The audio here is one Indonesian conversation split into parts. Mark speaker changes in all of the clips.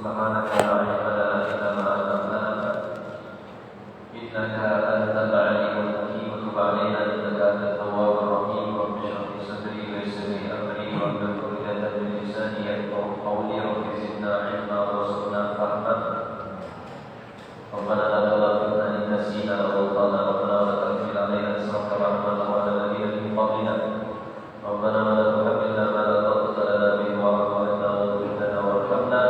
Speaker 1: Subhanaka la ilma lana illa ma 'allamtana innaka antal 'alimul hakim. Tub 'alaina innaka antat tawwabur rahim. Rabbi shrah li sadri wa yassir li amri wahlul 'uqdatam min lisani yafqahu qawli. Rabbi zidna 'ilma warzuqna fahma. Rabbana la tu'akhidhna in nasina aw akhtana. Rabbana la tahmil 'alaina isran kama hamaltahu 'ala alladhina min qablina. Rabbana la tuhammilna ma la taqata lana bihi wa'fu 'anna waghfir lana warhamna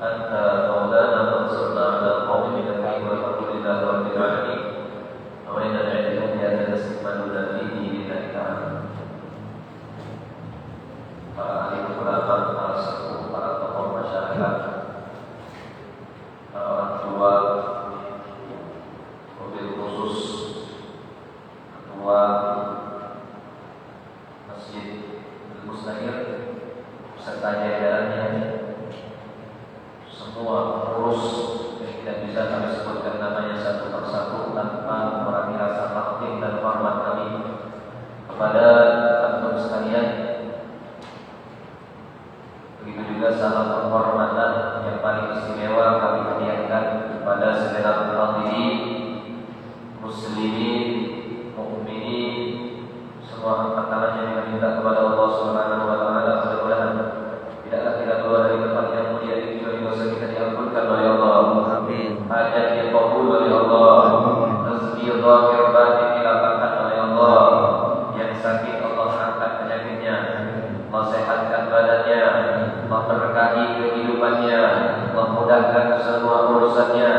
Speaker 1: anta maulana fansurna 'ala al-qawmi al-kafirin walhamdulillahi rabbil 'alamin. Wa inna lillahi wa inna ilaihi raji'un. Para ahli ulama, para sepuh, para tokoh masyarakat, para orang tua, mobil khusus, ketua Masjid Al-Mustahir serta jajarannya, semua pengurus yang tidak bisa kami sebutkan namanya satu persatu tanpa mengurangi rasa takdim dan hormat kami kepada antum sekalian. Begitu juga salam penghormatan yang paling istimewa kami hadiahkan kepada segenap hadirin muslimin, mukminin, semua angkat-angkatnya dengan minta kepada Allah Subhanahu wa taala, mudah-mudahan tidaklah kita keluar dari tempat yang mulia ini kecuali dosa kita diampunkan oleh Allah. Amin. Hajat dikabul oleh Allah. Rezeki zahir batin dilapangkan oleh Allah. Yang sakit Allah angkat penyakitnya. Allah sehatkan badannya. Allah berkahi kehidupannya. Allah mudahkan semua urusannya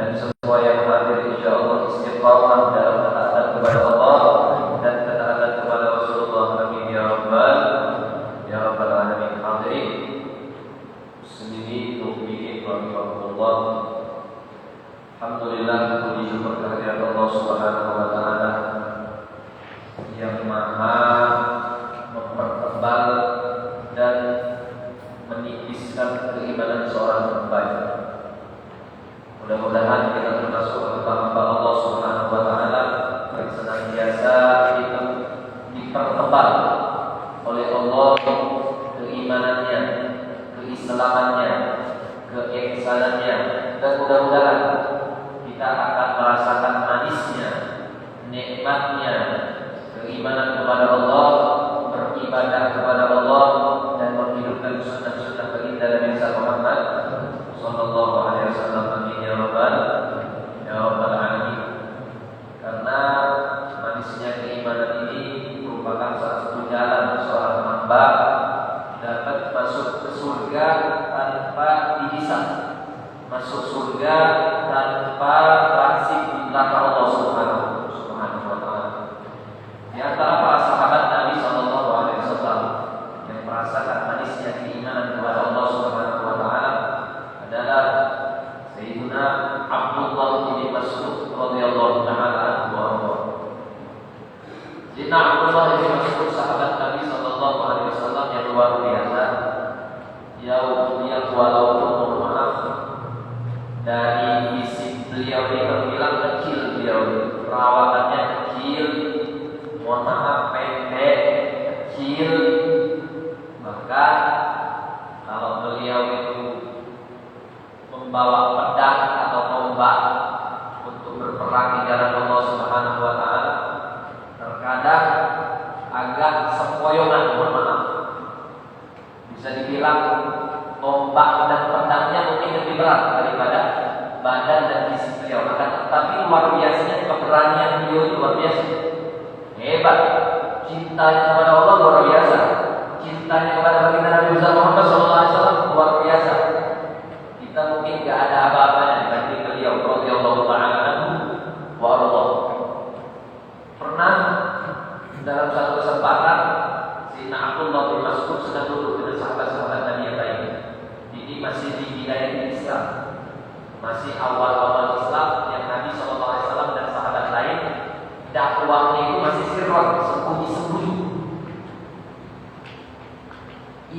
Speaker 1: dan semua yang hadir insyaallah istiqamah dalam ketaatan kepada Allah dan ketaatan kepada Rasulullah. Amin ya rabbal alamin. Hadirin muslimin mukminin rahimahumullah. Alhamdulillah, puji syukur kehadirat Allah Subhanahu wa taala yang Maha mempertebal dan menipiskan keimanan seorang hamba. Mudah-mudahan kita termasuk hamba Allah Subhanahu wa taala yang senantiasa itu dipertebal oleh Allah keimanannya, keislamannya, keihsanannya, dan mudah-mudahan kita akan merasakan manisnya, nikmatnya keimanan kepada Allah, beribadah kepada Allah, dan menghidupkan sunnah-sunnah baginda Nabi Muhammad sallallahu alaihi wasallam. Amin ya rabbal alamin. Karena manisnya keimanan ini merupakan salah satu jalan seorang hamba dapat masuk ke surga tanpa dihisab, masuk surga tanpa transit di belakang Allah Subhanahu wa taala. Di antara para sahabat Nabi sallallahu alaihi wasallam yang merasakan manisnya keimanan kepada Allah Subhanahu wa taala adalah Sayyidina Abdullah bin Mas'ud radhiyallahu taala anhu. Sayyidina Abdullah bin Mas'ud sahabat Nabi sallallahu alaihi wasallam yang luar biasa. Dia walaupun maaf dari fisik beliau ini terbilang kecil, beliau perawatannya kecil, mohon maaf pendek, kecil. Bahkan kalau beliau itu membawa pedang atau tombak untuk berperang di jalan Allah Subhanahu wa taala, terkadang agak sempoyongan, mohon maaf. Bisa dibilang tombak dan pedangnya mungkin lebih berat daripada badan dan fisik beliau. Tapi luar biasanya keberanian beliau, luar biasa. Hebat. Cintanya kepada Allah luar biasa. Cintanya kepada baginda Nabi Muhammad SAW luar biasa. Kita mungkin tidak ada apa-apanya dibanding beliau radhiyallahu ta'ala anhu wa arda. Pernah dalam satu kesempatan Sayyidina Abdullah bin Mas'ud sedang duduk dengan sahabat-sahabat Nabi yang lain. Ini masih di bidayah Islam, masih awal-awal Islam yang Nabi SAW dan sahabat lain dakwahnya itu masih sirron, sembunyi-sembunyi.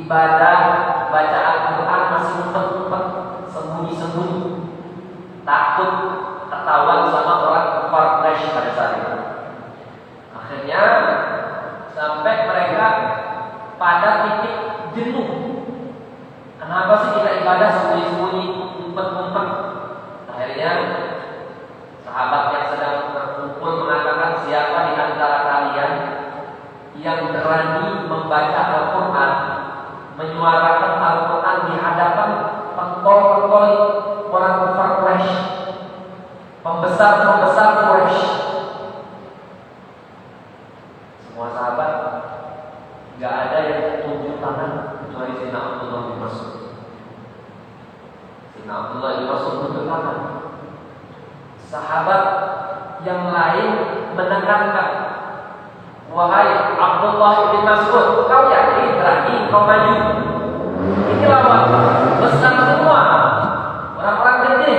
Speaker 1: Ibadah baca Al-Quran masih ngumpet-ngumpet, sembunyi-sembunyi, takut ketahuan sama orang kafir Quraisy pada saat itu. Akhirnya sampai mereka pada titik jenuh. Kenapa sih kita ibadah sembunyi menyuarakan Al-Quran di hadapan pentol-pentol orang kafir Quraisy, pembesar-pembesar Quraisy. Semua sahabat nggak ada yang tunjuk tangan kecuali Sayyidina Abdullah bin Mas'ud. Sayyidina Abdullah bin Mas'ud tunjuk tangan. Sahabat yang lain menekankan, wahai Abdullah bin Mas'ud, kau yakin berani kau maju? Ini lawan besar semua, orang-orang gede,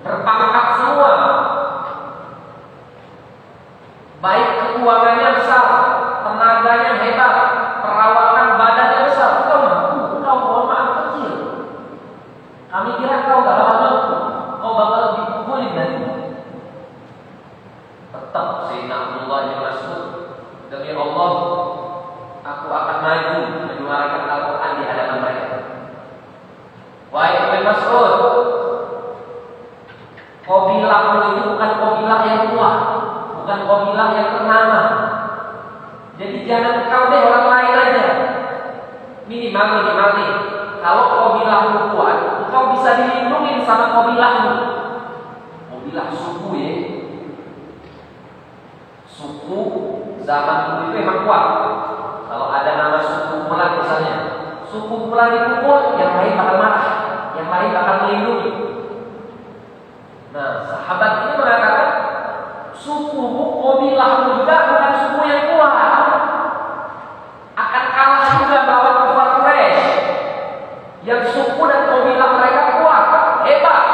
Speaker 1: berpangkat semua, baik keuangannya besar, tenaganya hebat, perawakan badannya besar. Kau mampu? Kau mohon maaf kecil. Kami kira kau gak bakal mampu, kau bakal dipukulin nanti. Tetap Sayyidina Abdullah bin Mas'ud, demi Allah, aku akan maju menyuarakan Al-Quran di hadapan mereka. Wahai Ibn Mas'ud, qabilahmu itu bukan qabilah yang kuat, bukan qabilah yang ternama. Jadi jangan kau deh orang lain aja. Minimal nih, kalau qabilahmu kuat, kau bisa dilindungi sama qabilahmu. Qabilah suku ya. Suku zaman dulu itu memang kuat. Kalau ada nama suku fulan misalnya, suku fulan dipukul, yang lain bakal marah, yang lain bakal melindungi. Nah, sahabat ini mengatakan, sukumu, qabilahmu juga bukan suku yang kuat, akan kalah juga melawan kafir Quraisy yang suku dan qabilah mereka kuat, hebat.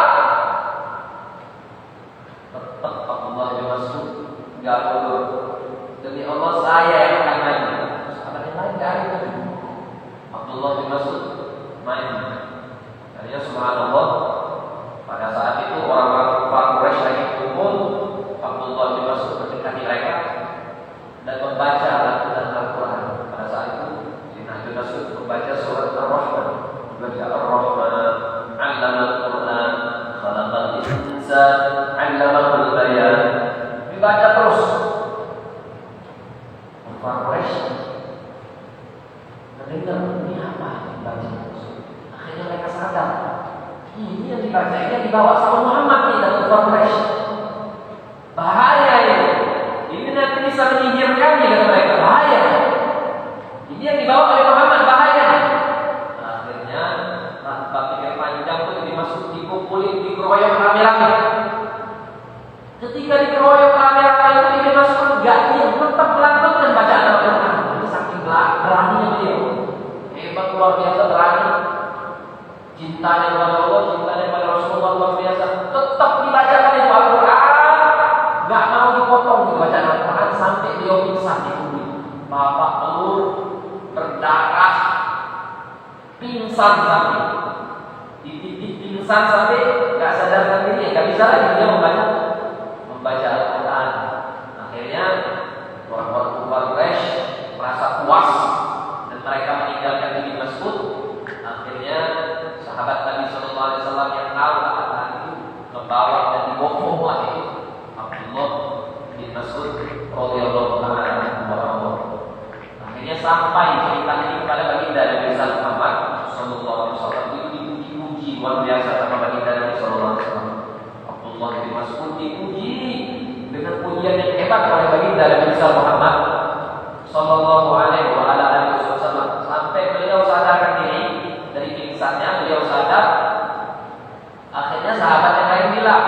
Speaker 1: Tetap Abdullah bin Mas'ud gak mundur. Demi Allah saya yang akan maju. Sahabat yang lain gak ada. Abdullah bin Mas'ud main. Akhirnya subhanallah, pada saat itu orang-orang kafir Quraisy lagi kumpul, Abdullah bin Mas'ud mendekati mereka dan membaca lantunan Al-Quran. Pada saat itu Sayyidina bin Mas'ud membaca surat Ar-Rahman. Membaca Ar-Rahman, 'allama Al-Quran, khalaqal insan, 'allamahul bayan. Dibaca terus. Kafir Quraisy mendengar ini apa dibaca terus. Akhirnya mereka sadar, ini yang dibaca ini dibawa sama Muhammad nih dari kafir Quraisy. Bahaya ini. Ini nanti bisa menyingkirkan kata mereka. Bahaya. Ini yang dibawa oleh Muhammad, bahaya. Akhirnya tanpa pikir panjang tuh dimasuk, dikumpulin, dikeroyok rame-rame. Ketika dikeroyok rame-rame itu dimasuk, gak diam, tetap melanjutkan bacaan Al-Quran. Ini saking beraninya beliau. Hebat, luar biasa berani. Cintanya kepada Allah, cintanya kepada Rasulullah luar biasa. Tetap dibacakan itu Al-Quran. Gak mau dipotong bacaan Al-Quran sampai beliau pingsan di bumi. Bapak pelur, berdarah, pingsan sampai di titik pingsan sampai gak sadarkan diri, gak bisa lagi dia membaca Al-Quran. Akhirnya orang-orang kafir Quraisy merasa puas dan mereka meninggalkan Ibn Mas'ud. Akhirnya sahabat Nabi Sallallahu Alaihi Wasallam yang tahu kata itu membawa dan dibopong lagi Abdullah bin Mas'ud radhiyallahu taala. Akhirnya sampai cerita ini kepada baginda Nabi Muhammad Sallallahu Alaihi Wasallam. Itu dipuji-puji luar biasa sama baginda Nabi Sallallahu Alaihi Wasallam. Abdullah bin Mas'ud dipuji dengan pujian yang hebat oleh baginda Nabi Muhammad Sallallahu Alaihi Wasallam, sampai beliau sadarkan diri dari pingsannya. Beliau sadar. Akhirnya sahabat yang lain bilang,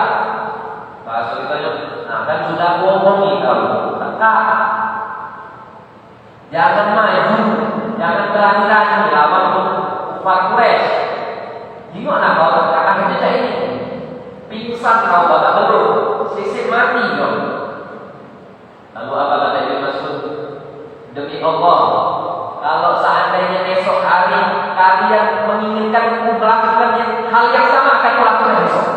Speaker 1: Pak Sulaiman, nah kan sudah bohongi kamu, jangan maju, jangan berani-berani lawan kafir Quraisy. Gimana kalau akhirnya saya ini pingsan, kau bakal belum sisik mati dong. Lalu apa kata Ibn Mas'ud? Demi Allah, kalau seandainya esok hari kalian menginginkan melakukan hal yang sama, akan melakukan besok.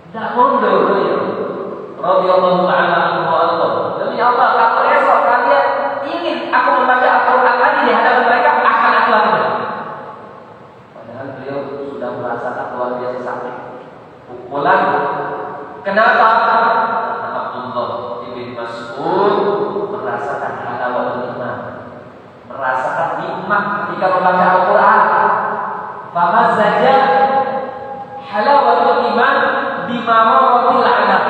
Speaker 1: Tidak mundur ya. Radhiyallahu ta'ala anhu wa Allah. Demi Allah, kalau esok kalian ingin aku membaca Al-Quran lagi di hadapan mereka, akan aku lakukan. Padahal beliau sudah merasakan luar biasa sakit. Pukulan. Kenapa? Abdullah bin Mas'ud merasakan halawatul iman, merasakan nikmat ketika membaca Al-Quran. Famazzaja halawatul iman bimamaratil adab,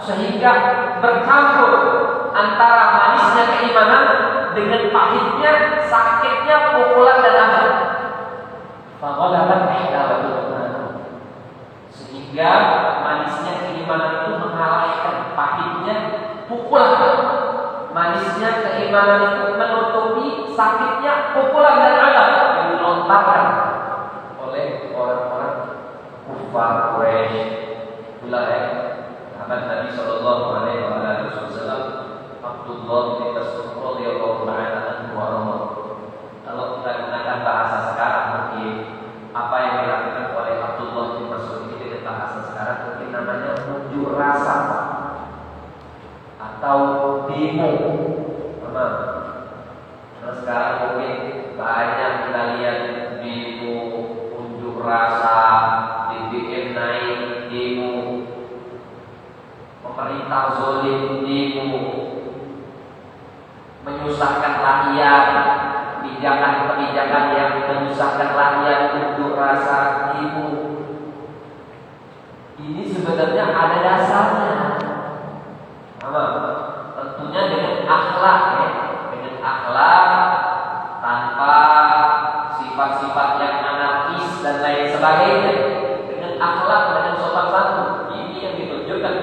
Speaker 1: sehingga bercampur antara manisnya keimanan dengan pahitnya, sakitnya pukulan dan azab. Faghalabat halawatul iman, sehingga manisnya keimanan itu mengalahkan pahitnya pukulan. Manisnya keimanan itu menutupi sakitnya pukulan dan azab yang dilontarkan oleh orang-orang kufar Quraisy. Itulah sahabat Nabi Sallallahu Alaihi Wasallam Abdullah bin Mas'ud radhiyallahu ta'ala anhu. Kalau kita gunakan bahasa sekarang, mungkin apa yang dilakukan oleh Abdullah bin Mas'ud ini dengan bahasa sekarang mungkin namanya unjuk rasa atau demo. Nah, sekarang mungkin banyak kita lihat demo, unjuk rasa, BBM naik, demo, pemerintah zalim, demo, menyusahkan rakyat, kebijakan-kebijakan yang menyusahkan rakyat, unjuk rasa, demo. Ini sebenarnya ada dasarnya. Tentunya dengan akhlak, dengan akhlak tanpa sifat-sifat yang anarkis dan lain sebagainya, dengan akhlak, dengan sopan santun. Ini yang ditunjukkan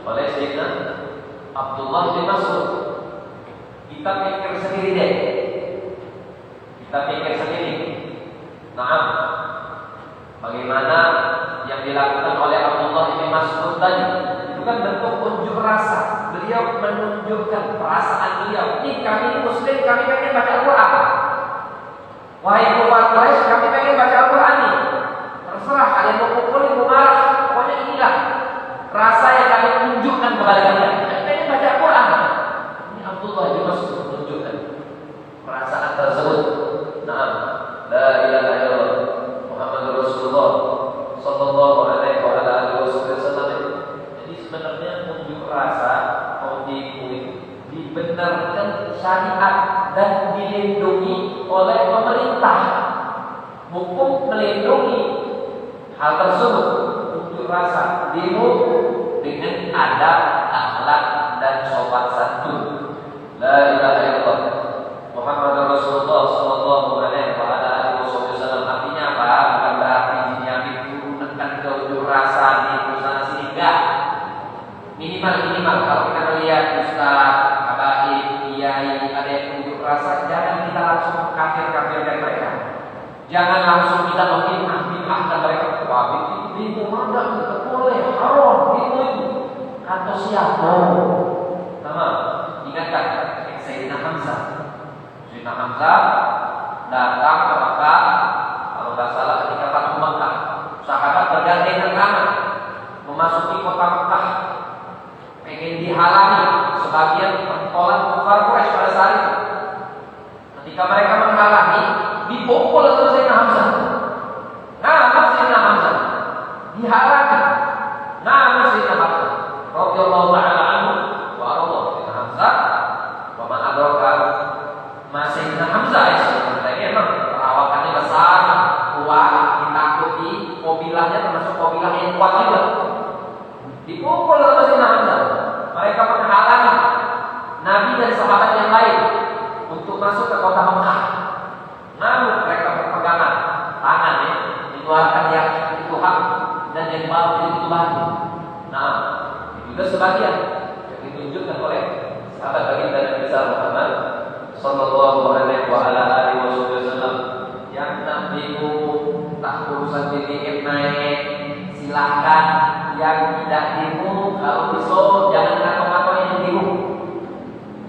Speaker 1: oleh Sayyidina Abdullah bin Mas'ud. Kita pikir sendiri deh, kita pikir sendiri. Nah, bagaimana yang dilakukan oleh Abdullah bin Mas'ud tadi? Itu kan bentuk unjuk rasa. Beliau menunjukkan perasaan beliau. Ini kami Muslim, kami pengen baca Al-Quran. Wahai kufar Quraisy, kami pengen baca Al-Quran nih. Terserah kalian mau pukulin, mau marah, pokoknya inilah rasa yang kami tunjukkan kepada kalian. Kami pengen baca Al-Quran. Ini Abdullah bin Mas'ud menunjukkan perasaan tersebut. Nah, la ilaha illallah Muhammadur Rasulullah sallallahu alaihi wasallam. Jadi sebenarnya unjuk rasa atau demo dibenarkan syariat dan dilindungi oleh pemerintah. Hukum melindungi hal tersebut, unjuk rasa, demo dengan adab, akhlak dan sopan santun. La ilaha illallah Muhammadur Rasulullah sallallahu alaihi wasallam. Artinya apa? Bukan berarti dijamin turunkan ke unjuk rasa di sana sini, enggak. Minimal kalau kita melihat ustaz, habaib, kiai ada yang unjuk rasa, jangan kita langsung kafir-kafirkan mereka. Jangan langsung kita membid'ahkan mereka. Wah, itu mana tidak boleh, haram, itu kata siapa? Sama, ingatkan Sayyidina Hamzah. Sayyidina Hamzah datang ke Makkah, kalau tidak salah ketika Fathu Makkah. Sahabat bergandengan tangan memasuki kota Makkah, ingin dihalangi sebagian pentolan kufar Quraisy pada saat itu. Ketika mereka menghalangi, dipukul oleh Sayyidina Hamzah. Sayyidina Hamzah dihalangi. Sayyidina Hamzah radhiyallahu ta'ala anhu wa arda. Sayyidina Hamzah wa man adraka ma Sayyidina Hamzah ini memang perawakannya besar, kuat, ditakuti, mobilahnya termasuk mobilah yang kuat juga. Dipukul oleh Sayyidina Hamzah. Mereka menghalangi Nabi dan sahabat yang lain untuk masuk ke kota Mekah. Namun mereka berpegangan tangan mengeluarkan yang itu hak dan yang batil itu batil. Nah, itu juga sebagian yang ditunjukkan oleh sahabat baginda Nabi Muhammad sallallahu alaihi wasallam. Yang Nabi tak urusan BBM naik, silakan. Yang tidak demo, kalau besok jangan ngatok-ngatok yang demo.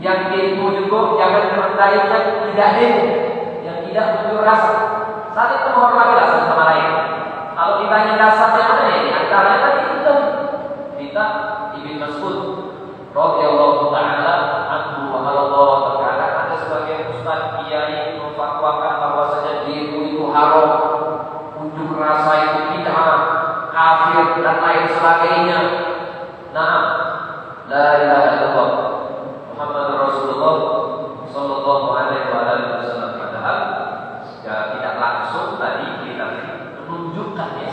Speaker 1: Yang demo juga jangan merendahi yang tidak demo, yang tidak unjuk rasa. Saling menghormatilah satu sama lain. Kalau ditanya dasarnya ada ya, antaranya tadi itu kita Ibnu Mas'ud radhiyallahu ta'ala anhu wa Allah terkadang ada sebagian ustaz kiai memfatwakan bahwasanya demo itu haram, unjuk rasa itu bid'ah, kafir dan lain sebagainya. Nah, la ilaha illallah Muhammadur Rasulullah sallallahu alaihi wasallam. Padahal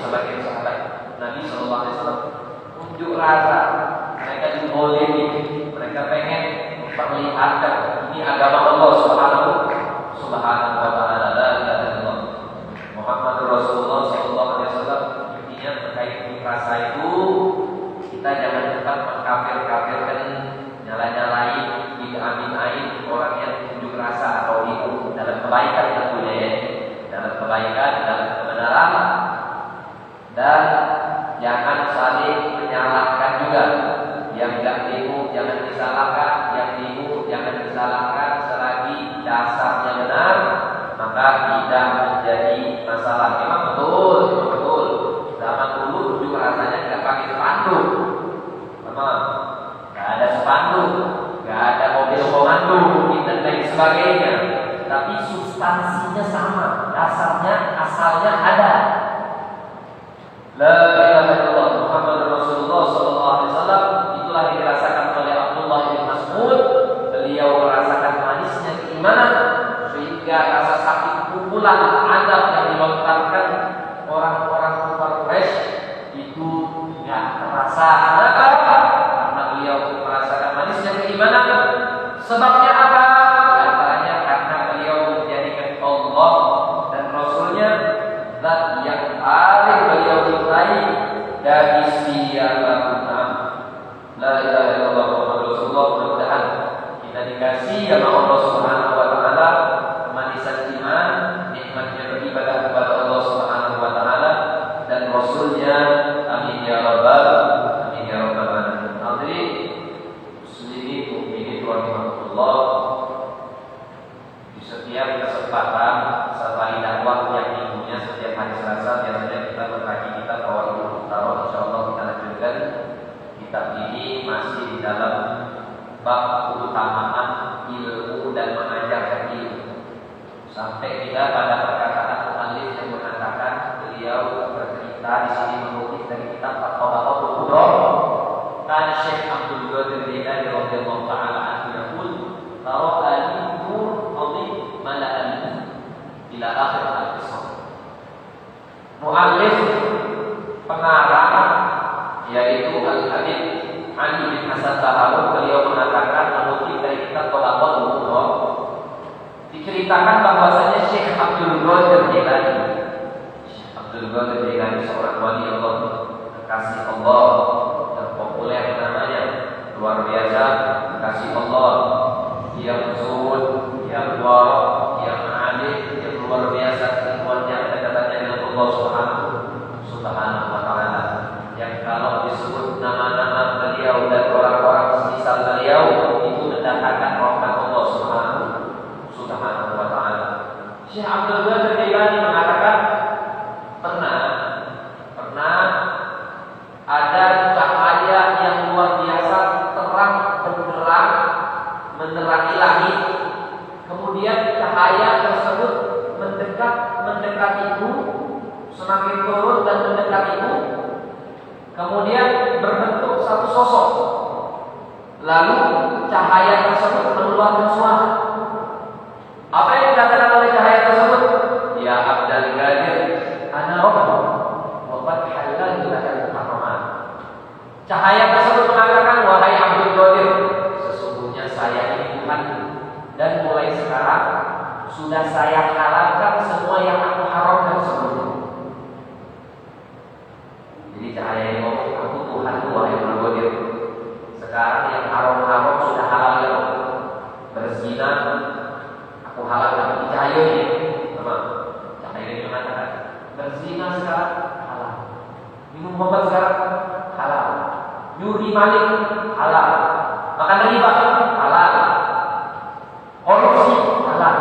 Speaker 1: sebagian sahabat Nabi Sallallahu Alaihi Wasallam unjuk rasa, mereka dibolehkan, mereka pengen memperlihatkan ini agama Allah Subhanahu wa Ta'ala, la ilaha illallah Muhammadur Rasulullah Sallallahu Alaihi Wasallam. Intinya terkait unjuk rasa itu kita jangan tetap mengkafir-kafirkan, nyala-nyalain, bid'ah-bid'ahin orang yang unjuk rasa atau itu dalam kebaikan tentunya ya, dalam kebaikan, dalam kebenaran, dan jangan saling menyalahkan juga. Yang tidak demo jangan disalahkan, yang demo jangan disalahkan. Selagi dasarnya benar, maka tidak menjadi masalah. Memang betul. Zaman dulu unjuk rasanya tidak pakai spanduk, nggak ada spanduk, nggak ada mobil komando dan lain sebagainya. Tapi substansinya sama, dasarnya, asalnya ada. La ilaha illallah Muhammadur Rasulullah sallallahu alaihi wasallam. Itulah yang dirasakan oleh Abdullah bin Mas'ud. Beliau merasakan manisnya keimanan sehingga rasa sakit pukulan azab yang dilontarkan orang-orang kafir Quraisy itu tidak terasa. Kenapa? Karena beliau merasakan manisnya keimanan. Sebabnya apa? Di antaranya karena beliau menjadikan Allah dan Rasulnya zat yang paling beliau cintai dari siapapun. La ilaha illallah Muhammadur Rasulullah. Mudah-mudahan kita dikasih sama Allah Subhanahu wa Ta'ala kemanisan iman, nikmatnya beribadah kepada Allah Subhanahu wa Ta'ala dan Rasulnya. Amin ya rabbal alamin. Hadirin muslimin mukminin rahimahullah. Di setiap kesempatan selain dakwah yang minggunya setiap hari Selasa biasanya kita berbagi kitab Tawaidul Muhtaram. Insyaallah kita lanjutkan kitab ini masih di dalam bab keutamaan ilmu dan mengajar ilmu. Sampai kita pada perkataan muallif yang mengatakan beliau bercerita di sini mengutip dari kitab At-Tabaqatul Kubra. Kan Syekh Abdul Qadir Jailani radhiyallahu taala anhu yaqul tara'a nur adhim mala'an ila akhir al-qisah. Muallif pengarang yaitu Al-Habib Ali bin Hasan Tahalul, beliau mengatakan mengutip dari kitab Tabaqatul Kubra, diceritakan bahwasanya Syekh Abdul Qadir Jailani, Abdul Qadir Jailani seorang wali Allah, kekasih Allah yang populer namanya, luar biasa kekasih Allah, yang zuhud, yang wara, yang alim, yang luar biasa ilmuannya, kedekatannya dengan Allah Subhanahu wa Ta'ala. Yang kalau disebut nama-nama beliau dan orang-orang semisal beliau itu mendatangkan rahmat Allah Subhanahu wa Ta'ala. Syekh Abdul Qadir Jailani mengatakan pernah ada cahaya yang luar biasa terang benderang menerangi langit. Kemudian cahaya tersebut mendekat itu, semakin turun dan mendekat itu, kemudian berbentuk satu sosok. Lalu cahaya tersebut mengeluarkan suara. Apa yang dikatakan oleh cahaya tersebut? Ya Abdul Qadir, ana rabbuk wa qad halaltu lakal haraman. Cahaya tersebut mengatakan, wahai Abdul Qadir, sesungguhnya saya ini Tuhan dan mulai sekarang sudah saya halalkan semua yang aku haramkan sebelumnya. Jadi cahaya ini ngomong, aku Tuhan itu wahai Abdul Qadir. Sekarang yang haram-haram sudah halal ya. Berzina aku halalkan. Di cahaya ini, cahaya ini mengatakan berzina sekarang halal, minum obat sekarang halal, nyuri maling halal, makan riba halal, korupsi halal.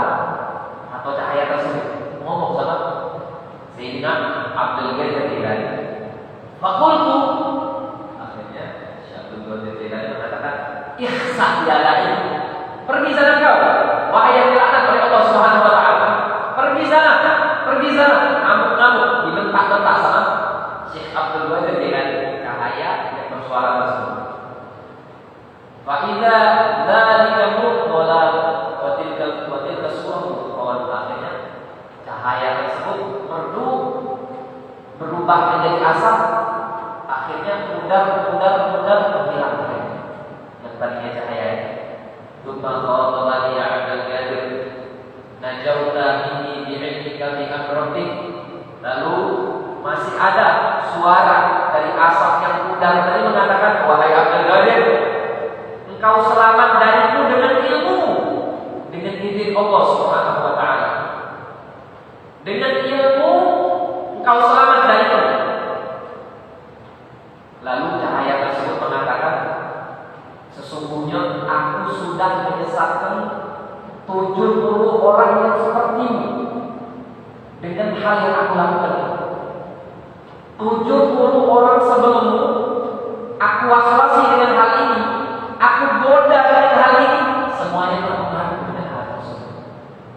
Speaker 1: Atau cahaya tersebut ngomong sama Sayyidina Abdul Qadir Jailani. Fakultu, akhirnya Syekh Abdul Qadir Jailani mengatakan, ihsa yala'i, pergi sana kau, wahai yang dilaknat oleh Allah Subhanahu wa Ta'ala. Pergi sana, ngamuk-ngamuk, dibentak-bentak sama Syekh Abdul Qadir Jailani. Cahaya yang bersuara tersebut. Fa idza dzalika mutla wa tilka surah. Akhirnya cahaya tersebut berubah berubah menjadi asap, akhirnya pudar menghilang yang tadinya cahaya. Tsumma qala ya Abdul Qadir najauta inni bi'ilmika bi amratik. Lalu masih ada suara dari asap yang pudar tadi mengatakan, wahai Abdul Qadir, engkau selamat dariku dengan ilmumu, dengan izin Allah Subhanahu wa taala. Dengan ilmu engkau selamat dariku. Lalu cahaya tersebut mengatakan, sesungguhnya aku sudah menyesatkan 70 orang yang sepertimu dengan hal yang aku lakukan. 70 orang sebelummu aku waswasi dengan hal ini, aku goda dengan hal ini, semuanya terpengaruh dengan hal tersebut.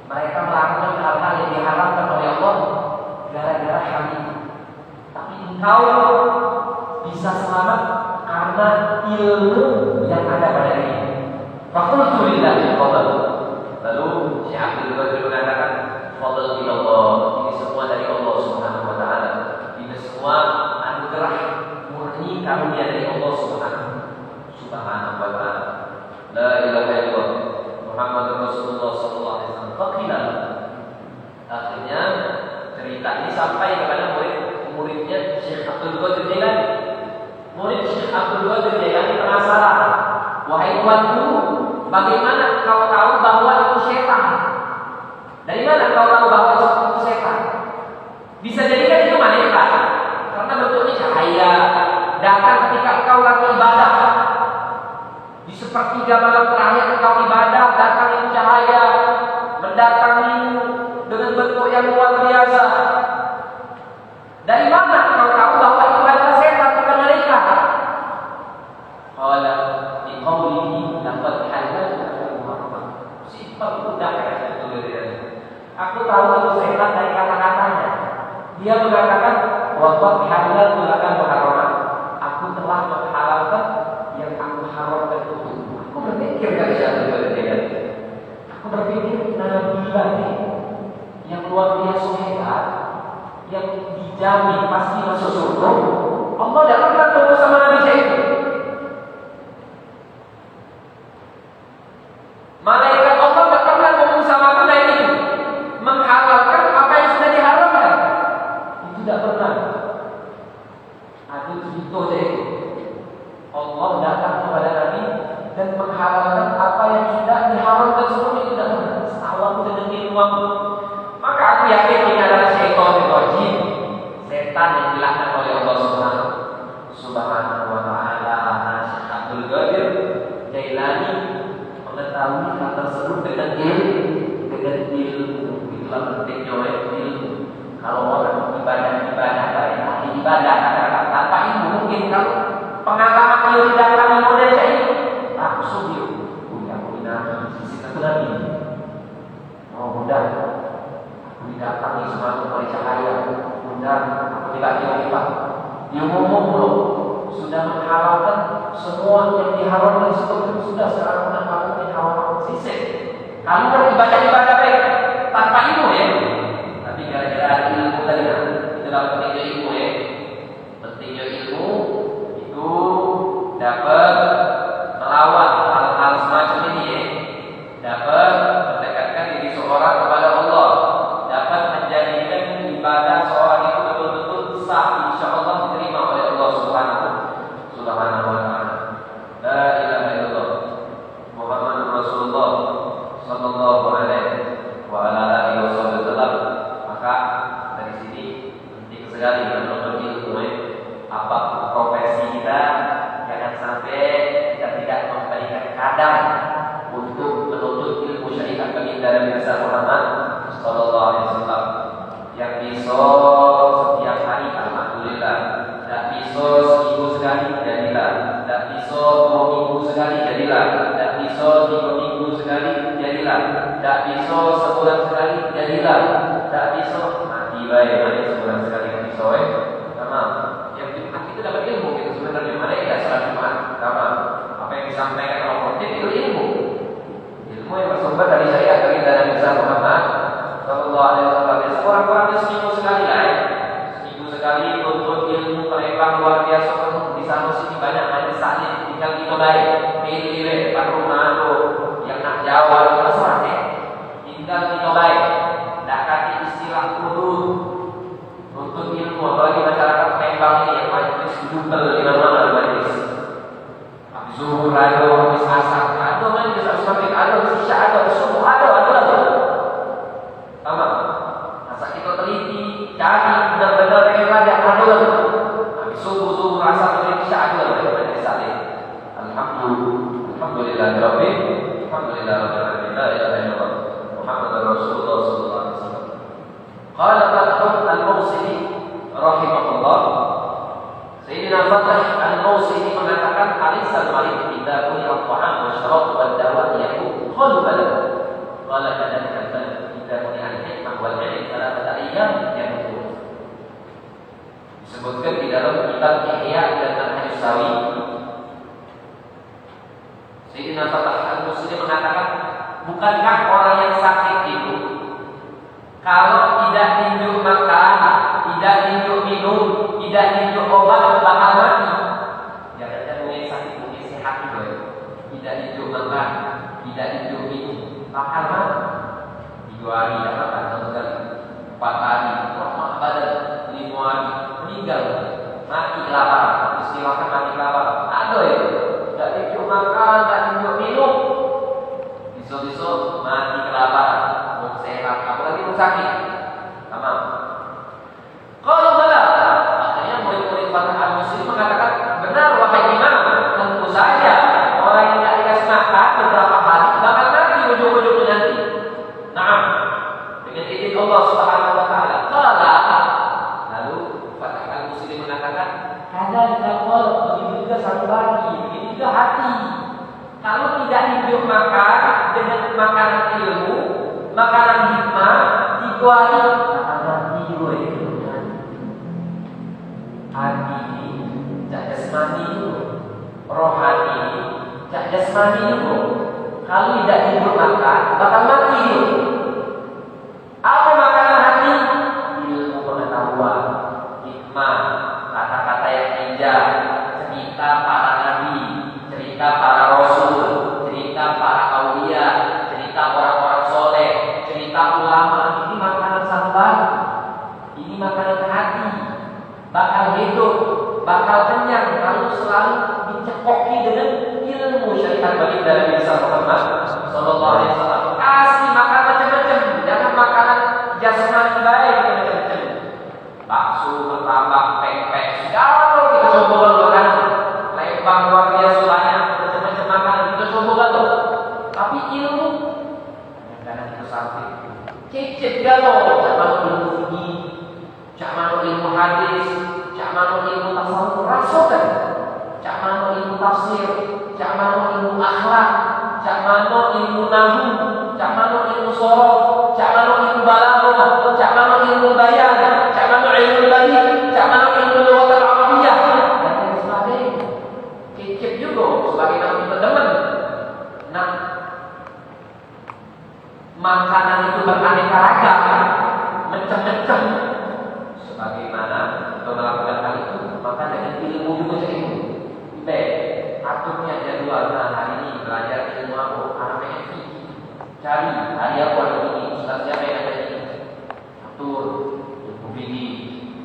Speaker 1: Mereka melakukan hal-hal yang diharamkan oleh Allah gara-gara hal ini. Tapi engkau bisa selamat karena ilmu yang ada pada diri. Fakultu lillahi fadl. Lalu Syekh Abdul Qadir mengatakan, fadl ilallah, ini semua dari Allah Subhanahu wa taala. Ini semua anugerah murni karunia dari Allah Subhanahu wa taala. La ilaha illallah Muhammadur Rasulullah sallallahu alaihi wasallam. Fakilah. Akhirnya cerita ini sampai kepada murid-muridnya Syekh Abdul Qadir Jailani. Murid Syekh Abdul Qadir Jailani penasaran, wahai tuanku, bagaimana kau tahu bahwa itu setan? Dari mana kau tahu bahwa itu setan? Bisa jadi kan itu malaikat, karena bentuknya cahaya, datang ketika kau lagi ibadah. Di sepertiga malam terakhir kau ibadah, datang itu cahaya, mendatangimu dengan bentuk yang luar biasa. Dari mana kau tahu bahwa itu adalah setan, bukan malaikat? Qala di qaulihi laqad halaltu muharram. Simpel mudah ya tulisannya. Aku tahu itu setan dari kata-katanya. Dia mengatakan waqad halaltu muharram. Aku telah menghalalkan yang aku haramkan itu. Aku berpikir dari satu dia. Aku berpikir Nabi Ibrahim yang luar biasa hebat, yang dijamin pasti masuk surga. Allah tidak pernah ketemu sama Nabi itu. Malaikat Allah tidak pernah ngomong sama aku dari itu, menghalalkan apa yang sudah diharamkan. Itu tidak pernah. Aduh itu saja. Allah datang kepada Nabi dan menghalalkan apa yang sudah diharamkan sebelum itu tidak pernah. Setahu aku dengan ilmu. Maka aku yakin ini adalah syaitan rajim, setan yang dilaknat oleh Allah Subhanahu wa taala. Syekh Abdul Qadir Jailani mengetahui hal tersebut dengan ilmu. Itulah pentingnya ilmu. Kalau orang ibadah baik, ahli ibadah tanpa ilmu, mungkin kalau pengalaman beliau didatangi model saya ini langsung dia punya sisi Nabi. Oh mudah, aku didatangi semakin oleh cahaya. Mudah, aku tidak diomong. Dia ngomong loh, sudah menghalalkan semua yang diharamkan sebelum sudah sekarang melakukan haram sisik. Kamu beribadah baik tanpa ilmu ya. Tapi gara-gara ilmu tadi, itulah pentingnya ilmu ya. Pentingnya ilmu itu dapat melawan hal-hal semacam ini ya. Dapat mendekatkan diri seorang kepada Allah, dapat menjadikan ibadah seorang itu betul-betul sah, insya Allah diterima oleh Allah Subhanahu wa taala. La ilaha illallah Muhammadur Rasulullah sallallahu alaihi wa ala alihi wasallam. Maka dari sini penting sekali menuntut ilmu. Apa profesi kita, jangan sampai kita tidak memberikan kadar untuk menuntut ilmu syariat baginda Nabi Muhammad sallallahu alaihi wasallam. Yang bisa setiap hari alhamdulillah, tidak bisa seminggu sekali jadilah, tidak bisa 2 minggu sekali jadilah, tidak bisa 3 minggu sekali jadilah, tidak bisa sebulan sekali jadilah, tidak bisa mati baik mati sebulan sekali bisa sama. Yang Jumat itu dapat ilmu itu sebenarnya, mereka salat Jumat sama apa yang disampaikan oleh khotib itu ilmu yang bersumber dari syariat baginda Nabi Muhammad sallallahu alaihi wasallam. Orang-orang seminggu sekali lah ya. Seminggu sekali untuk memang luar biasa penuh di sana sini banyak majelis taklim tinggal kita baik pilih depan rumah tu yang nak jawab masalah tinggal kita baik tak kaki istilah kudu untuk ilmu apalagi masyarakat Palembang ini yang majelis double di mana-mana majelis habis zuhur ada habis asar ada majelis habis maghrib ada habis isya ada habis subuh ada sama asal kita teliti cari benar-benar yang ada habis subuh asar maghrib isya ada majelis taklim alhamdulillah rabbil alamin la ilaha illallah Muhammadur Rasulullah sallallahu alaihi wasallam. Qala Fathul Al-Mawsili rahimahullah. Sayyidina Fath Al-Mawsili mengatakan alisal malik idza kulli at-ta'am wa syarab wa dawa yakun qalban. Qala kadzalika idza kulli al-hikmah wal 'ilm thalathata ayyam yakun. Disebutkan di dalam kitab Ihya dan Al-Hadisawi. Sayyidina Fath Al-Mawsili mengatakan bukankah orang yang sakit itu kalau tidak diunjuk makan, tidak diunjuk minum, tidak diunjuk obat bakal mati? Jangan mungkin sakit mungkin sehat juga. Tidak diunjuk makan, tidak diunjuk minum, bakal mati. 3 hari tak makan sama sekali, 4 hari lemah badan, 5 hari meninggal, mati kelaparan. Istilahkan mati kelaparan. Ada ya? Tidak diunjuk makan, tidak diunjuk minum. Besok mati kelaparan, mau sehat, apalagi mau sakit, sama. Kalau bala, akhirnya murid-murid Fath Al-Mawsili mengatakan benar wahai imam, tentu saja orang yang tidak dikasih makan beberapa hari bakal mati ujung-ujungnya nanti. Nah, dengan izin Allah Subhanahu Wa Taala. Lalu Fath Al-Mawsili mengatakan, kadang-kadang begitu juga satu lagi, begitu juga hati. Kalau tidak hidup makan dengan makanan ilmu, makanan hikmah, dikuali makanan jiwa itu. Hati ini tak jasmani itu, rohani ini tak jasmani itu. Kalau tidak hidup makan, bakal mati itu. Apa makanan hati? Ilmu pengetahuan, hikmah, kata-kata yang bijak, cerita para nabi, cerita para rasul, cerita para aulia, cerita orang-orang soleh, cerita ulama. Ini makanan sambar, ini makanan hati, bakal hidup, bakal kenyang kalau selalu dicekoki dengan ilmu syariat bagi dari Nabi Muhammad sallallahu alaihi wasallam. Kasih makan macam-macam, jangan makanan jasmani baik macam-macam. Bakso, martabak, pempek, segala kita coba makan. Lembang luar biasa banyak macam-macam makanan kita coba galau. Tapi ilmu kadang-kadang kita sampai cecep galau. Cak mana ilmu fikih, cak mana ilmu hadis, cak mana ilmu tasawuf, rasakan. Cak mana ilmu tafsir, cak mana ilmu akhlak, cak mana ilmu nahwu, cak mana ilmu sorof, cak mana ilmu balaghah, cak mana ilmu bayan, cak mana ilmu badi, cak mana ilmu lughat al-arabiyah dan lain sebagainya. Kecil juga sebagaimana kita demen. Nah, makanan itu beraneka ragam, macam-macam. Sebagaimana kita melakukan hal itu, maka dengan ilmu juga ilmu. Baik, aturnya jadwal. Nah, hari ini belajar ilmu apa? RPFI. Cari hari apa ini? Ustaz siapa yang ada ini? Atur ilmu fikih,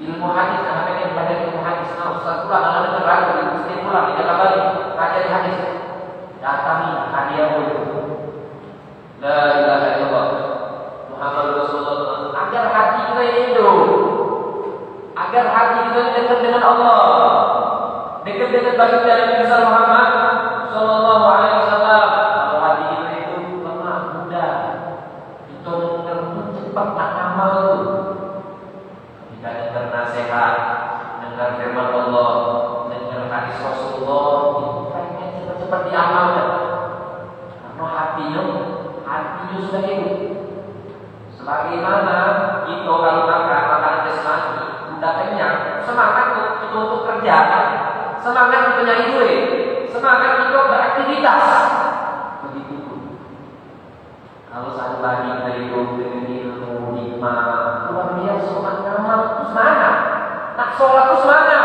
Speaker 1: ilmu hadis. Apa yang belajar ilmu hadis? Nah, Ustaz pula kalau dengar ragu, Muslim pula tidak kabari. Belajar hadis. Datangi hari apa itu? La ilaha illallah Muhammad Rasulullah. Agar hati kita hidup, agar hati kita dekat dengan Allah, dekat dengan baginda Nabi Muhammad sallallahu alaihi wasallam. Kalau hati kita itu lemah, mudah, kita mengerti cepat nak amal itu. Jika dengar nasihat, dengar firman Allah, dengar hadis Rasulullah, pengen cepat-cepat diamalkan. Karena hatinya sudah hidup. Sebagaimana kita kalau makan makanan jasmani, udah kenyang, semangat untuk kerja, semangat untuk nyari duit, semangat untuk beraktivitas. Begitu. Kalau satu lagi dari hidup dengan ilmu, hikmah, luar biasa, semangat ngamal itu semangat, nak sholat itu semangat,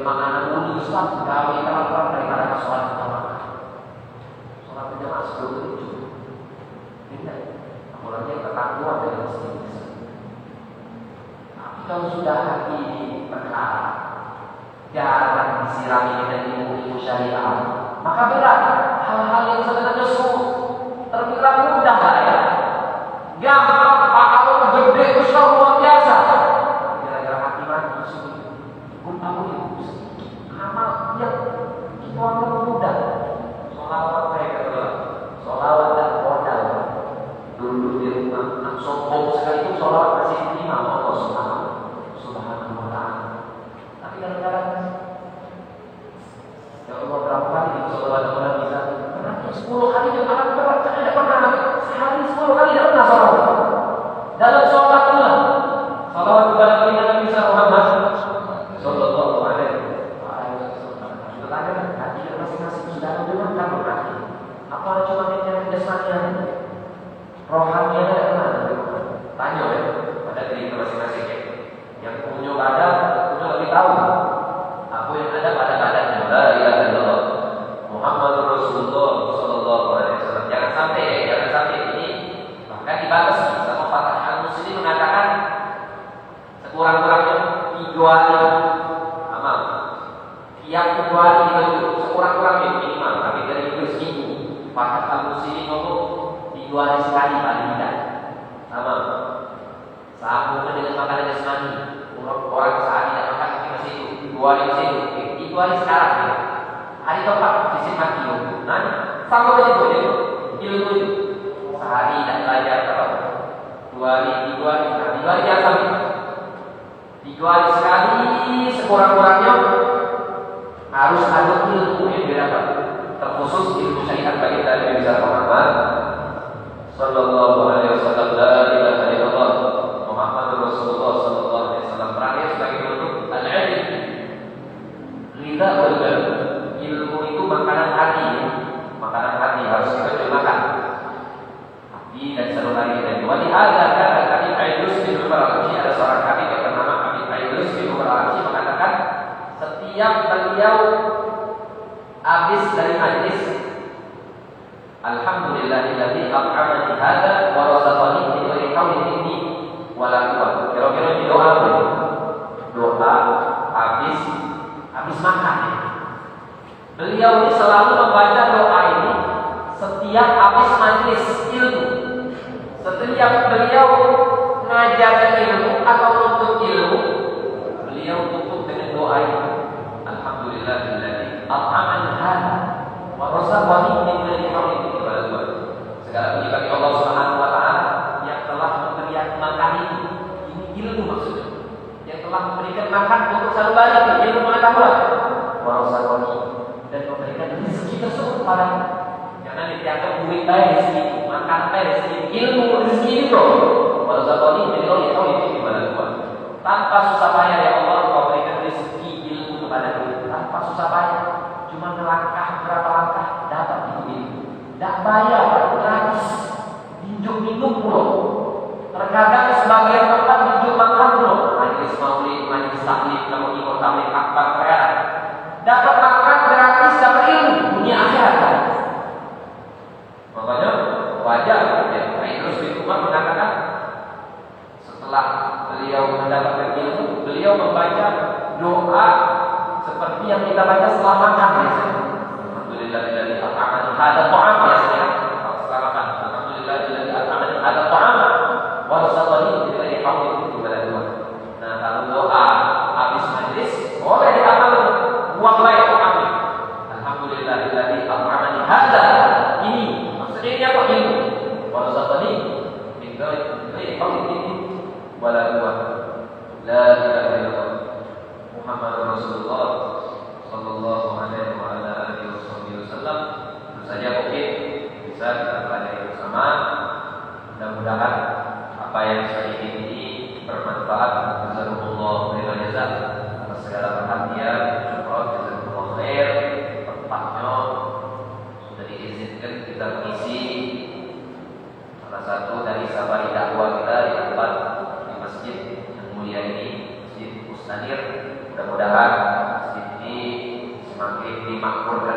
Speaker 1: makanan dulu Ustaz, gawe terang-terang daripada sholat berjamaah. Sholat berjamaah sebelum itu tidak, apalagi ketakuan dari masjid. Tapi kalau sudah hati perkara, jarang disirami dengan ilmu syariah, maka berat. Hal-hal yang sebenarnya terbilang mudah lah ya. Gampang, pahala gede, besar, luar biasa. Gara-gara hati mati sulit. Ampun itu amal yang itu amal mudah. Sholawat mereka adalah sholawat dan modal. Dulu di rumah, sombong sekali itu sholawat masih diterima Allah Subhanahu wa Ta'ala. Tapi kadang-kadang ya Allah berapa kali itu sholawat Allah bisa? Pernah 10 kali juga akan berat. Tidak pernah sehari 10 kali tidak pernah sholawat. Dalam sholat pula sholawat kepada Nabi Muhammad Sallallahu alaihi wasallam. Bertanya hati masing-masing sudah mendengarkan berarti. Apa cuma yang jasmani? Rohani ada mana? Tanya ya pada diri masing-masing. Yang punya badan, punya lebih tahu. Apa yang ada pada badannya? La ilaha illallah Muhammadur Rasulullah Sallallahu alaihi wasallam. Jangan sampai ini bahkan dibatasi sama Fatah Al-Muslim mengatakan sekurang-kurangnya 3 hari amal. Tiap 2 hari itu sekurang-kurangnya minimal, tapi dari itu seminggu. Fatah Al-Muslim ngomong 3 hari sekali paling tidak amal. Sama dengan makanan jasmani. Orang sehari tidak makan tapi masih itu 2 hari masih itu 3 hari sekarang ya. Hari keempat sisi mati loh. Nah, sama saja itu ilmu itu. Sehari tidak belajar apa? 2 hari, 3 hari, 3 hari biasa. 3 hari sekali sekurang-kurangnya harus ada ilmu yang didapat, terkhusus ilmu syariat bagi Nabi Muhammad Sallallahu alaihi wasallam. La ilaha illallah Muhammadur Rasulullah Sallallahu alaihi wasallam. Terakhir sebagai bentuk al-ilm, ridha wal qalb. Ilmu itu makanan hati, makanan hati harus kita makan. Hati dan saluran hati. Wa lihadza kana Habib Aidrus bin Umar al-Haji, ada seorang habib yang bernama Habib Aidrus bin Umar al-Haji mengatakan setiap beliau habis dari majlis, alhamdulillahilladzi at'amani hadza wa razaqani min ghairi hawlin minni wala quwwah. Kira-kira di doa apa? Doa habis makan. Beliau ini selalu membaca doa ini setiap habis majlis ilmu. Setiap beliau mengajarkan ilmu atau untuk ilmu, beliau tutup dengan doa ini. Alhamdulillahilladzi at'amani hadza wa razaqani min ghairi hawlin minni wala quwwah. Segala puji bagi Allah Subhanahu wa Ta'ala yang telah memberikan makan ini ilmu maksudnya. Yang telah memberikan makan untuk sanubari ilmu pengetahuan. Wa razaqani, dan memberikan rezeki tersebut padanya. Jangan dianggap duit baik rezeki, makan baik rezeki, ilmu rezeki itu. Wa razaqani min ghairi hawlin minni wala quwwah. Tanpa susah payah ya Allah Kau berikan rezeki ilmu kepada kita. Tanpa susah payah, cuma melangkah berapa langkah dapat itu ilmu. Tidak bayar, gratis. Minum pula. Terkadang sebagian tempat minum makan pula. Majlis maulid, majlis taklim, kamu ikut taklim akbar kaya. Dapat makan gratis, dapat ilmu dunia akhirat. Makanya wajar ya. Terus bin Umar mengatakan setelah beliau mendapatkan ilmu, beliau membaca doa seperti yang kita baca setelah makan biasanya. Alhamdulillahilladzi at'amani hadza ta'am biasanya. Setelah makan, alhamdulillahilladzi at'amani hadza ta'am wa razaqani min ghairi hawlin minni wala quwwah. Nah, kalau doa habis majlis boleh diamal buang baik doanya. Alhamdulillahilladzi at'amani hadza. Ini maksudnya ini apa ilmu? Wa razaqani min ghairi hawlin minni wala quwwah. La ilaha illallah Muhammadur Rasulullah Sallallahu alaihi wa ala alihi wasallam. Tentu saja mungkin bisa kita pelajari bersama. Mudah-mudahan apa yang saya ini bermanfaat. Jazakumullah khairan jazaa atas segala perhatian. Jazakumullah khair. Tempatnya sudah diizinkan kita mengisi salah satu dari safari dakwah kita di tempat di masjid yang mulia ini, Masjid Mustanir. Mudah-mudahan masjid makmur